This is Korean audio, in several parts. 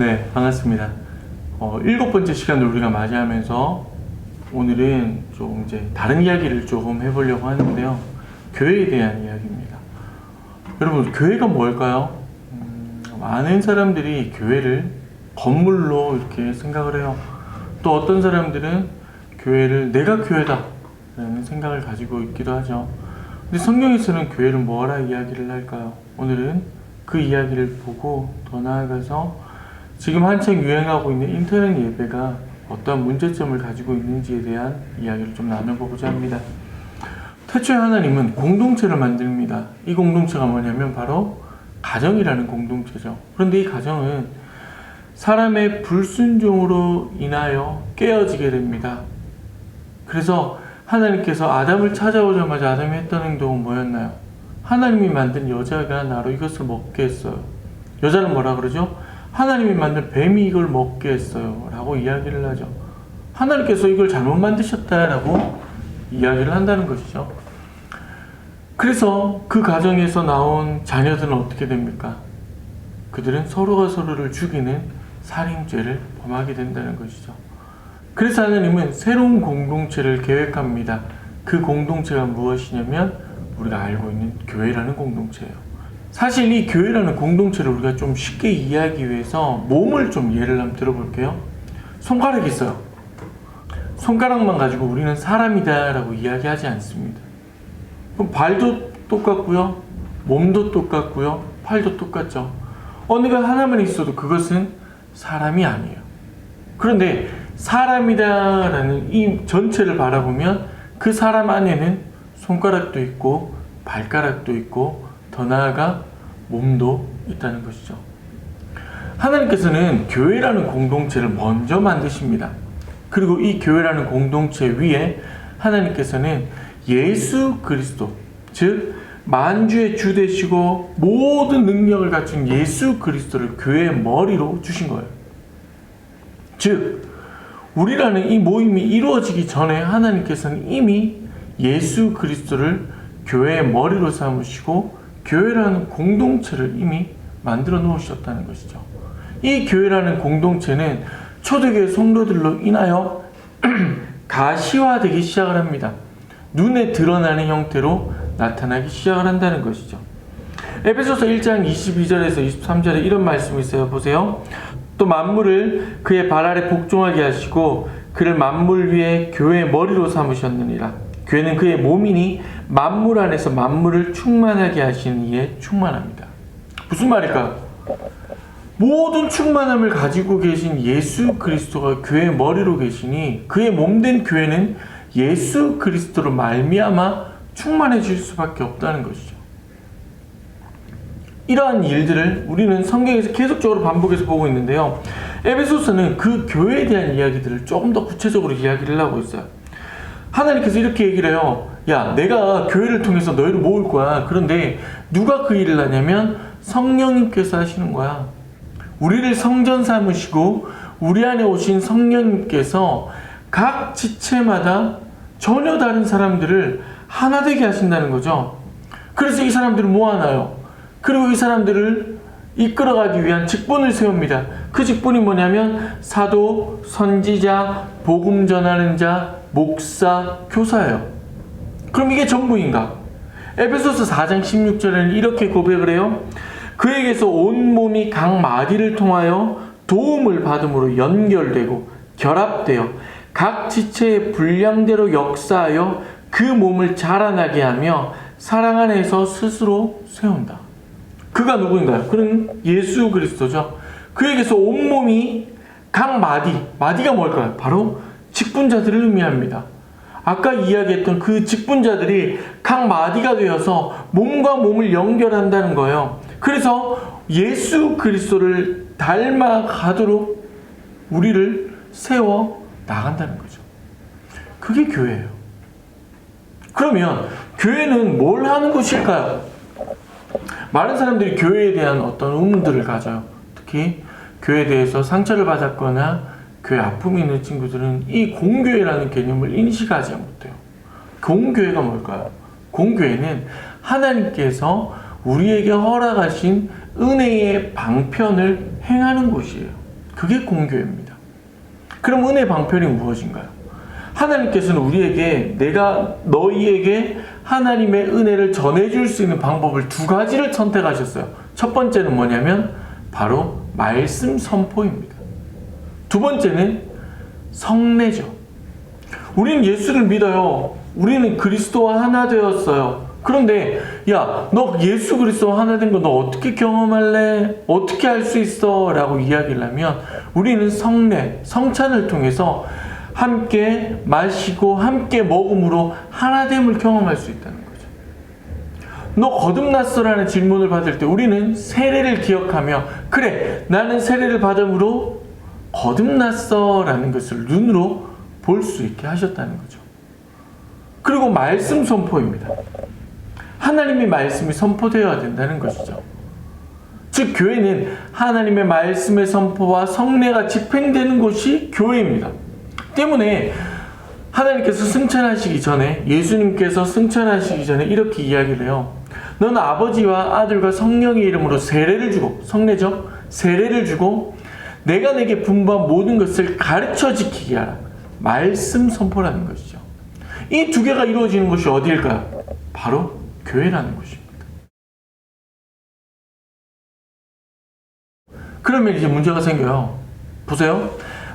네, 반갑습니다. 7번째 시간을 우리가 맞이하면서 오늘은 좀 이제 다른 이야기를 조금 해보려고 하는데요. 교회에 대한 이야기입니다. 여러분, 교회가 뭘까요? 많은 사람들이 교회를 건물로 이렇게 생각을 해요. 또 어떤 사람들은 교회를 내가 교회다 라는 생각을 가지고 있기도 하죠. 근데 성경에서는 교회를 뭐라 이야기를 할까요? 오늘은 그 이야기를 보고 더 나아가서 지금 한창 유행하고 있는 인터넷 예배가 어떤 문제점을 가지고 있는지에 대한 이야기를 좀 나눠보고자 합니다. 태초에 하나님은 공동체를 만듭니다. 이 공동체가 뭐냐면 바로 가정이라는 공동체죠. 그런데 이 가정은 사람의 불순종으로 인하여 깨어지게 됩니다. 그래서 하나님께서 아담을 찾아오자마자 아담이 했던 행동은 뭐였나요? 하나님이 만든 여자가 나로 이것을 먹게 했어요. 여자는 뭐라 그러죠? 하나님이 만든 뱀이 이걸 먹게 했어요 라고 이야기를 하죠. 하나님께서 이걸 잘못 만드셨다라고 이야기를 한다는 것이죠. 그래서 그 가정에서 나온 자녀들은 어떻게 됩니까? 그들은 서로가 서로를 죽이는 살인죄를 범하게 된다는 것이죠. 그래서 하나님은 새로운 공동체를 계획합니다. 그 공동체가 무엇이냐면 우리가 알고 있는 교회라는 공동체예요. 사실 이 교회라는 공동체를 우리가 좀 쉽게 이해하기 위해서 몸을 좀 예를 한번 들어볼게요. 손가락이 있어요. 손가락만 가지고 우리는 사람이다 라고 이야기하지 않습니다. 그럼 발도 똑같고요, 몸도 똑같고요, 팔도 똑같죠. 어느가 하나만 있어도 그것은 사람이 아니에요. 그런데 사람이다 라는 이 전체를 바라보면 그 사람 안에는 손가락도 있고 발가락도 있고 더 나아가 몸도 있다는 것이죠. 하나님께서는 교회라는 공동체를 먼저 만드십니다. 그리고 이 교회라는 공동체 위에 하나님께서는 예수 그리스도, 즉 만주의 주 되시고 모든 능력을 갖춘 예수 그리스도를 교회의 머리로 주신 거예요. 즉 우리라는 이 모임이 이루어지기 전에 하나님께서는 이미 예수 그리스도를 교회의 머리로 삼으시고 교회라는 공동체를 이미 만들어 놓으셨다는 것이죠. 이 교회라는 공동체는 초대교회 성도들로 인하여 가시화되기 시작을 합니다. 눈에 드러나는 형태로 나타나기 시작을 한다는 것이죠. 에베소서 1장 22절에서 23절에 이런 말씀이 있어요. 보세요. 또 만물을 그의 발 아래 복종하게 하시고 그를 만물 위에 교회의 머리로 삼으셨느니라. 교회는 그의 몸이니 만물 안에서 만물을 충만하게 하시는 이에 충만합니다. 무슨 말일까요? 모든 충만함을 가지고 계신 예수 그리스도가 교회의 머리로 계시니 그의 몸된 교회는 예수 그리스도로 말미암아 충만해질 수밖에 없다는 것이죠. 이러한 일들을 우리는 성경에서 계속적으로 반복해서 보고 있는데요. 에베소서는 그 교회에 대한 이야기들을 조금 더 구체적으로 이야기를 하고 있어요. 하나님께서 이렇게 얘기를 해요. 야, 내가 교회를 통해서 너희를 모을 거야. 그런데 누가 그 일을 하냐면 성령님께서 하시는 거야. 우리를 성전 삼으시고 우리 안에 오신 성령님께서 각 지체마다 전혀 다른 사람들을 하나 되게 하신다는 거죠. 그래서 이 사람들을 모아놔요. 그리고 이 사람들을 이끌어가기 위한 직분을 세웁니다. 그 직분이 뭐냐면 사도, 선지자, 복음 전하는 자, 목사, 교사예요. 그럼 이게 전부인가? 에베소서 4장 16절에는 이렇게 고백을 해요. 그에게서 온 몸이 각 마디를 통하여 도움을 받음으로 연결되고 결합되어 각 지체의 분량대로 역사하여 그 몸을 자라나게 하며 사랑 안에서 스스로 세운다. 그가 누구인가요? 그는 예수 그리스도죠. 그에게서 온몸이 각 마디가 뭘까요? 바로 직분자들을 의미합니다. 아까 이야기했던 그 직분자들이 각 마디가 되어서 몸과 몸을 연결한다는 거예요. 그래서 예수 그리스도를 닮아가도록 우리를 세워 나간다는 거죠. 그게 교회예요. 그러면 교회는 뭘 하는 곳일까요? 많은 사람들이 교회에 대한 어떤 의문들을 가져요. 특히 교회에 대해서 상처를 받았거나 교회 아픔이 있는 친구들은 이 공교회라는 개념을 인식하지 못해요. 공교회가 뭘까요? 공교회는 하나님께서 우리에게 허락하신 은혜의 방편을 행하는 곳이에요. 그게 공교회입니다. 그럼 은혜 방편이 무엇인가요? 하나님께서는 우리에게 내가 너희에게 하나님의 은혜를 전해줄 수 있는 방법을 두 가지를 선택하셨어요. 첫 번째는 뭐냐면 바로 말씀 선포입니다. 두 번째는 성례죠. 우리는 예수를 믿어요. 우리는 그리스도와 하나 되었어요. 그런데 야, 너 예수 그리스도와 하나 된 거 너 어떻게 경험할래? 어떻게 할 수 있어? 라고 이야기를 하면 우리는 성례, 성찬을 통해서 함께 마시고 함께 먹음으로 하나됨을 경험할 수 있다는 거죠. 너 거듭났어? 라는 질문을 받을 때 우리는 세례를 기억하며 그래, 나는 세례를 받음으로 거듭났어 라는 것을 눈으로 볼 수 있게 하셨다는 거죠. 그리고 말씀 선포입니다. 하나님의 말씀이 선포되어야 된다는 것이죠. 즉 교회는 하나님의 말씀의 선포와 성례가 집행되는 곳이 교회입니다. 때문에 하나님께서 승천하시기 전에, 예수님께서 승천하시기 전에 이렇게 이야기를 해요. 너는 아버지와 아들과 성령의 이름으로 세례를 주고, 성례죠? 세례를 주고 내가 내게 분부한 모든 것을 가르쳐 지키게 하라. 말씀 선포라는 것이죠. 이 두 개가 이루어지는 것이 어디일까요? 바로 교회라는 것입니다. 그러면 이제 문제가 생겨요. 보세요.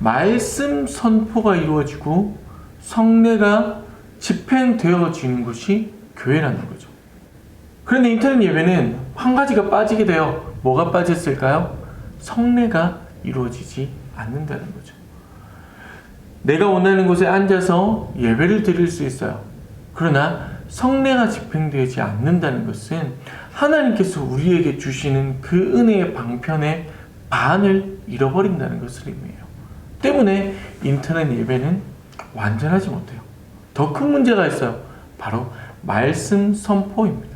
말씀 선포가 이루어지고 성례가 집행되어지는 것이 교회라는 거죠. 그런데 인터넷 예배는 한 가지가 빠지게 돼요. 뭐가 빠졌을까요? 성례가 이루어지지 않는다는 거죠. 내가 원하는 곳에 앉아서 예배를 드릴 수 있어요. 그러나 성례가 집행되지 않는다는 것은 하나님께서 우리에게 주시는 그 은혜의 방편의 반을 잃어버린다는 것을 의미해요. 때문에 인터넷 예배는 완전하지 못해요. 더 큰 문제가 있어요. 바로 말씀 선포입니다.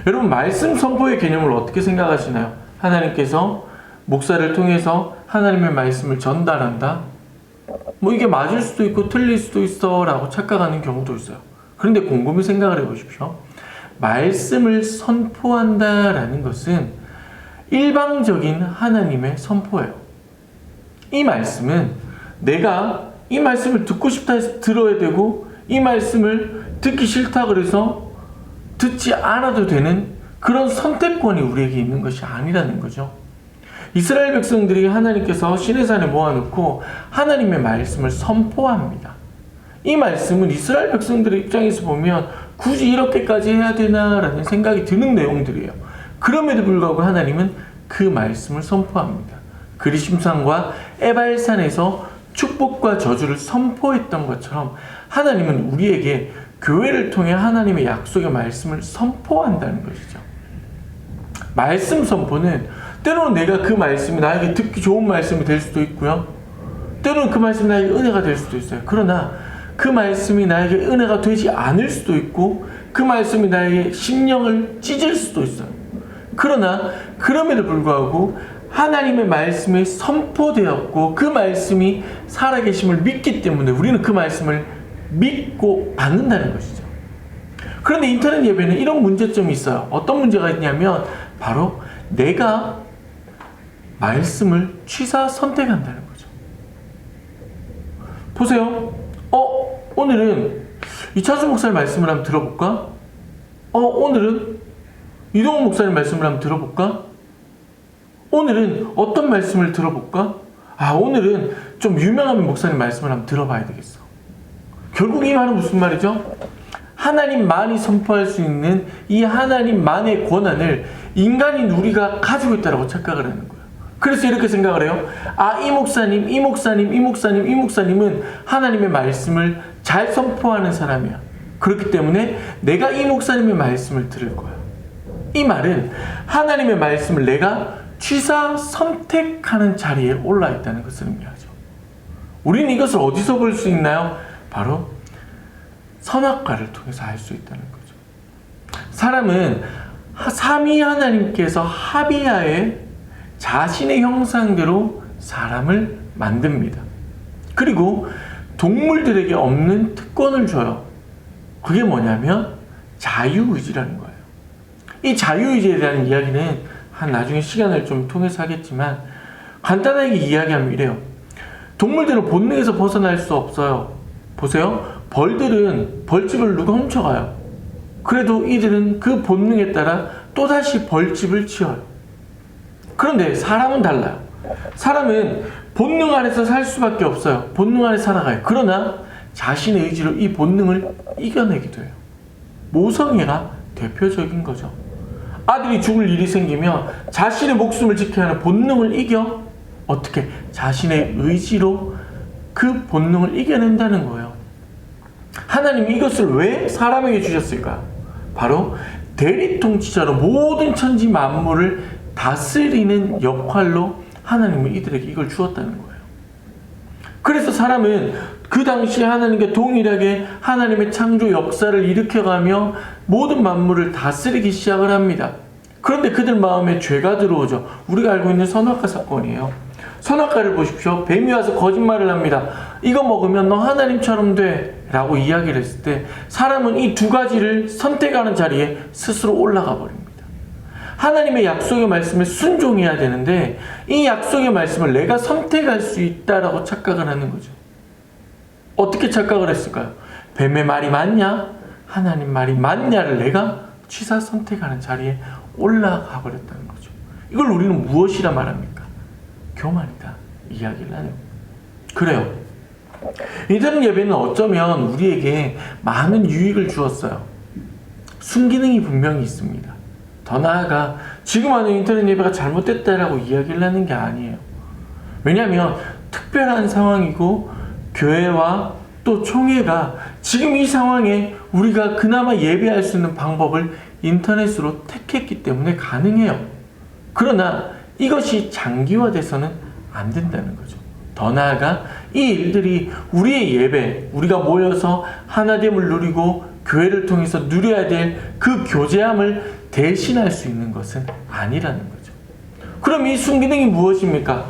여러분, 말씀 선포의 개념을 어떻게 생각하시나요? 하나님께서 목사를 통해서 하나님의 말씀을 전달한다? 뭐 이게 맞을 수도 있고 틀릴 수도 있어 라고 착각하는 경우도 있어요. 그런데 곰곰이 생각을 해보십시오. 말씀을 선포한다라는 것은 일방적인 하나님의 선포예요. 이 말씀은 내가 이 말씀을 듣고 싶다 해서 들어야 되고 이 말씀을 듣기 싫다 그래서 듣지 않아도 되는 그런 선택권이 우리에게 있는 것이 아니라는 거죠. 이스라엘 백성들이 하나님께서 시내산에 모아놓고 하나님의 말씀을 선포합니다. 이 말씀은 이스라엘 백성들의 입장에서 보면 굳이 이렇게까지 해야 되나라는 생각이 드는 내용들이에요. 그럼에도 불구하고 하나님은 그 말씀을 선포합니다. 그리심산과 에발산에서 축복과 저주를 선포했던 것처럼 하나님은 우리에게 교회를 통해 하나님의 약속의 말씀을 선포한다는 것이죠. 말씀 선포는 때로는 내가 그 말씀이 나에게 듣기 좋은 말씀이 될 수도 있고요. 때로는 그 말씀이 나에게 은혜가 될 수도 있어요. 그러나 그 말씀이 나에게 은혜가 되지 않을 수도 있고 그 말씀이 나에게 심령을 찢을 수도 있어요. 그러나 그럼에도 불구하고 하나님의 말씀이 선포되었고 그 말씀이 살아계심을 믿기 때문에 우리는 그 말씀을 믿고 받는다는 것이죠. 그런데 인터넷 예배는 이런 문제점이 있어요. 어떤 문제가 있냐면 바로 내가 말씀을 취사 선택한다는 거죠. 보세요. 오늘은 이차수 목사님 말씀을 한번 들어볼까? 오늘은 이동훈 목사님 말씀을 한번 들어볼까? 오늘은 어떤 말씀을 들어볼까? 오늘은 좀 유명한 목사님 말씀을 한번 들어봐야 되겠어. 결국 이 말은 무슨 말이죠? 하나님만이 선포할 수 있는 이 하나님만의 권한을 인간인 우리가 가지고 있다고 착각을 하는 거예요. 그래서 이렇게 생각을 해요. 이 목사님은 하나님의 말씀을 잘 선포하는 사람이야. 그렇기 때문에 내가 이 목사님의 말씀을 들을 거야. 이 말은 하나님의 말씀을 내가 취사 선택하는 자리에 올라 있다는 것을 의미하죠. 우리는 이것을 어디서 볼 수 있나요? 바로 선악과를 통해서 알 수 있다는 거죠. 사람은 삼위 하나님께서 합의하에 자신의 형상대로 사람을 만듭니다. 그리고 동물들에게 없는 특권을 줘요. 그게 뭐냐면 자유의지라는 거예요. 이 자유의지에 대한 이야기는 나중에 시간을 좀 통해서 하겠지만 간단하게 이야기하면 이래요. 동물들은 본능에서 벗어날 수 없어요. 보세요. 벌들은 벌집을 누가 훔쳐가요. 그래도 이들은 그 본능에 따라 또다시 벌집을 지어요. 그런데 사람은 달라요. 사람은 본능 안에서 살 수밖에 없어요. 본능 안에 살아가요. 그러나 자신의 의지로 이 본능을 이겨내기도 해요. 모성애가 대표적인 거죠. 아들이 죽을 일이 생기면 자신의 목숨을 지켜야 하는 본능을 이겨 어떻게? 자신의 의지로 그 본능을 이겨낸다는 거예요. 하나님이 이것을 왜 사람에게 주셨을까요? 바로 대리통치자로 모든 천지 만물을 다스리는 역할로 하나님은 이들에게 이걸 주었다는 거예요. 그래서 사람은 그 당시에 하나님과 동일하게 하나님의 창조 역사를 일으켜가며 모든 만물을 다스리기 시작을 합니다. 그런데 그들 마음에 죄가 들어오죠. 우리가 알고 있는 선악과 사건이에요. 선악과를 보십시오. 뱀이 와서 거짓말을 합니다. 이거 먹으면 너 하나님처럼 돼 라고 이야기를 했을 때 사람은 이 두 가지를 선택하는 자리에 스스로 올라가 버립니다. 하나님의 약속의 말씀에 순종해야 되는데 이 약속의 말씀을 내가 선택할 수 있다라고 착각을 하는 거죠. 어떻게 착각을 했을까요? 뱀의 말이 맞냐? 하나님 말이 맞냐를 내가 취사 선택하는 자리에 올라가 버렸다는 거죠. 이걸 우리는 무엇이라 말합니까? 교만이다 이야기를 하네요. 그래요. 인터넷 예배는 어쩌면 우리에게 많은 유익을 주었어요. 순기능이 분명히 있습니다. 더 나아가 지금 하는 인터넷 예배가 잘못됐다라고 이야기를 하는 게 아니에요. 왜냐하면 특별한 상황이고 교회와 또 총회가 지금 이 상황에 우리가 그나마 예배할 수 있는 방법을 인터넷으로 택했기 때문에 가능해요. 그러나 이것이 장기화돼서는 안 된다는 거죠. 더 나아가 이 일들이 우리의 예배, 우리가 모여서 하나됨을 누리고 교회를 통해서 누려야 될 그 교제함을 대신할 수 있는 것은 아니라는 거죠. 그럼 이 순기능이 무엇입니까?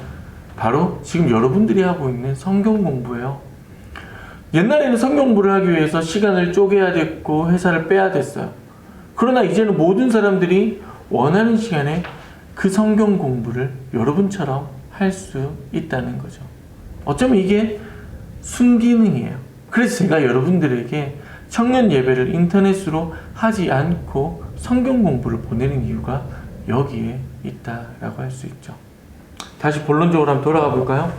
바로 지금 여러분들이 하고 있는 성경 공부예요. 옛날에는 성경 공부를 하기 위해서 시간을 쪼개야 됐고 회사를 빼야 됐어요. 그러나 이제는 모든 사람들이 원하는 시간에 그 성경 공부를 여러분처럼 할 수 있다는 거죠. 어쩌면 이게 순기능이에요. 그래서 제가 여러분들에게 청년 예배를 인터넷으로 하지 않고 성경 공부를 보내는 이유가 여기에 있다라고 할 수 있죠. 다시 본론적으로 한번 돌아가 볼까요?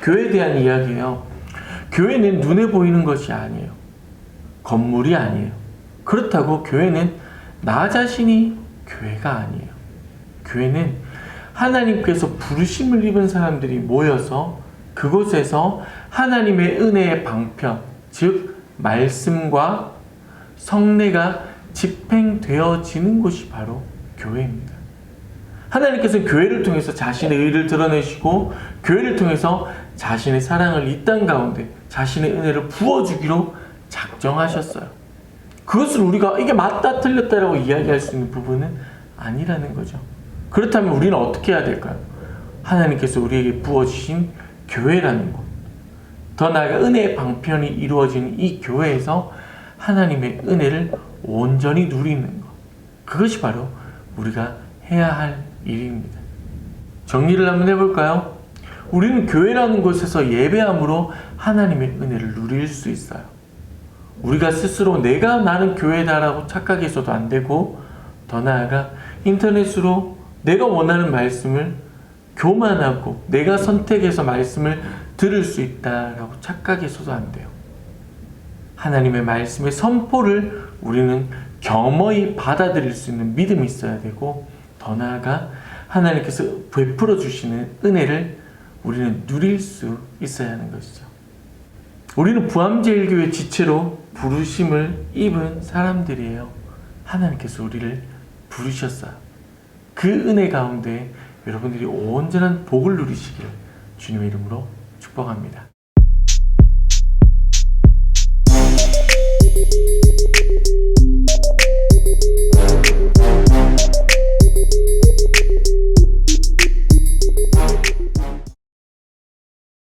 교회에 대한 이야기예요. 교회는 눈에 보이는 것이 아니에요. 건물이 아니에요. 그렇다고 교회는 나 자신이 교회가 아니에요. 교회는 하나님께서 부르심을 입은 사람들이 모여서 그곳에서 하나님의 은혜의 방편, 즉 말씀과 성례가 집행되어지는 곳이 바로 교회입니다. 하나님께서는 교회를 통해서 자신의 의를 드러내시고 교회를 통해서 자신의 사랑을 이 땅 가운데 자신의 은혜를 부어주기로 작정하셨어요. 그것을 우리가 이게 맞다 틀렸다라고 이야기할 수 있는 부분은 아니라는 거죠. 그렇다면 우리는 어떻게 해야 될까요? 하나님께서 우리에게 부어주신 교회라는 곳, 더 나아가 은혜의 방편이 이루어지는 이 교회에서 하나님의 은혜를 온전히 누리는 것, 그것이 바로 우리가 해야 할 일입니다. 정리를 한번 해볼까요? 우리는 교회라는 곳에서 예배함으로 하나님의 은혜를 누릴 수 있어요. 우리가 스스로 내가 나는 교회다라고 착각해서도 안 되고, 더 나아가 인터넷으로 내가 원하는 말씀을 교만하고 내가 선택해서 말씀을 들을 수 있다라고 착각해서도 안 돼요. 하나님의 말씀의 선포를 우리는 겸허히 받아들일 수 있는 믿음이 있어야 되고, 더 나아가 하나님께서 베풀어 주시는 은혜를 우리는 누릴 수 있어야 하는 것이죠. 우리는 부암제일교회 지체로 부르심을 입은 사람들이에요. 하나님께서 우리를 부르셨어요. 그 은혜 가운데 여러분들이 온전한 복을 누리시기를 주님의 이름으로 축복합니다.